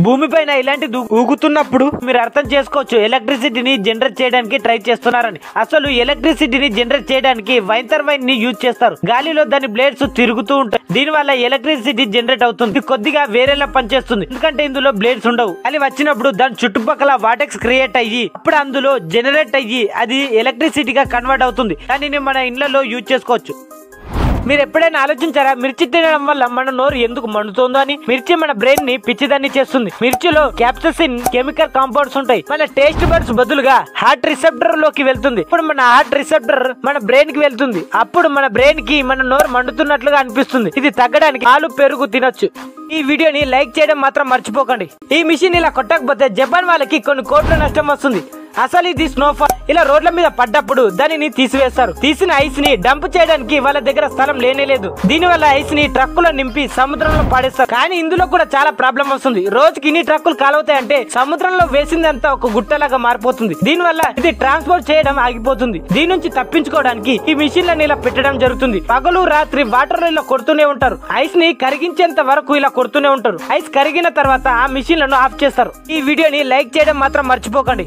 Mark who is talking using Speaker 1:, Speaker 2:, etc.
Speaker 1: భూమిపైన ఇలాంటి ఊగుతున్నప్పుడు మీరు అర్థం చేసుకోవచ్చు ఎలక్ట్రిసిటీని జనరేట్ చేయడానికి ట్రై చేస్తున్నారని. అసలు ఎలక్ట్రిసిటీని జనరేట్ చేయడానికి వైన్ టర్బైన్ ని యూజ్ చేస్తారు. గాలిలో దాని బ్లేడ్స్ తిరుగుతూ ఉంటాయి. దీని వల్ల ఎలక్ట్రిసిటీ జనరేట్ అవుతుంది. కొద్దిగా వేరేలా పనిచేస్తుంది, ఎందుకంటే ఇందులో బ్లేడ్స్ ఉండవు. గాలి వచ్చినప్పుడు దాని చుట్టుపక్కల వాటెక్స్ క్రియేట్ అయ్యి అప్పుడు అందులో జనరేట్ అయ్యి అది ఎలక్ట్రిసిటీగా కన్వర్ట్ అవుతుంది. దానిని మన ఇళ్లలో యూజ్ చేసుకోవచ్చు. మీరు ఎప్పుడైనా ఆలోచించారా మిర్చి తినడం వల్ల మన నోరు ఎందుకు మండుతుందో అని? మిర్చి మన బ్రెయిన్ ని పిచ్చిదాన్ని చేస్తుంది. మిర్చిలో క్యాప్సైసిన్ కెమికల్ కాంపౌండ్స్ ఉంటాయి. మన టేస్ట్ బడ్స్ బదులుగా హార్ట్ రిసెప్టర్ లోకి వెళ్తుంది. ఇప్పుడు మన హార్ట్ రిసెప్టర్ మన బ్రెయిన్ కి వెళ్తుంది. అప్పుడు మన బ్రెయిన్ కి మన నోరు మండుతున్నట్లుగా అనిపిస్తుంది. ఇది తగ్గడానికి పాలు పెరుగు తినొచ్చు. ఈ వీడియోని లైక్ చేయడం మాత్రం మర్చిపోకండి. ఈ మిషన్ ఇలా కొట్టకపోతే జపాన్ వాళ్ళకి కొన్ని కోట్ల నష్టం వస్తుంది. అసలు ఇది స్నోఫాల్ ఇలా రోడ్ల మీద పడ్డప్పుడు దానిని తీసివేస్తారు. తీసిన ఐస్ ని డంప్ చేయడానికి వాళ్ళ దగ్గర స్థలం లేనేలేదు. దీని వల్ల ఐస్ ని ట్రక్కులో నింపి సముద్రంలో పాడేస్తారు. కానీ ఇందులో కూడా చాలా ప్రాబ్లం వస్తుంది. రోజుకి ఇన్ని ట్రక్కులు కాలవుతాయంటే సముద్రంలో వేసిందంతా ఒక గుట్టలాగా మారిపోతుంది. దీని వల్ల ఇది ట్రాన్స్పోర్ట్ చేయడం ఆగిపోతుంది. దీని నుంచి తప్పించుకోవడానికి ఈ మిషన్లను ఇలా పెట్టడం జరుగుతుంది. పగలు రాత్రి వాటర్ ఇలా కొడుతూనే ఉంటారు. ఐస్ ని కరిగించేంత వరకు ఇలా కొడుతూనే ఉంటారు. ఐస్ కరిగిన తర్వాత ఆ మిషన్లను ఆఫ్ చేస్తారు. ఈ వీడియోని లైక్ చేయడం మాత్రం మర్చిపోకండి.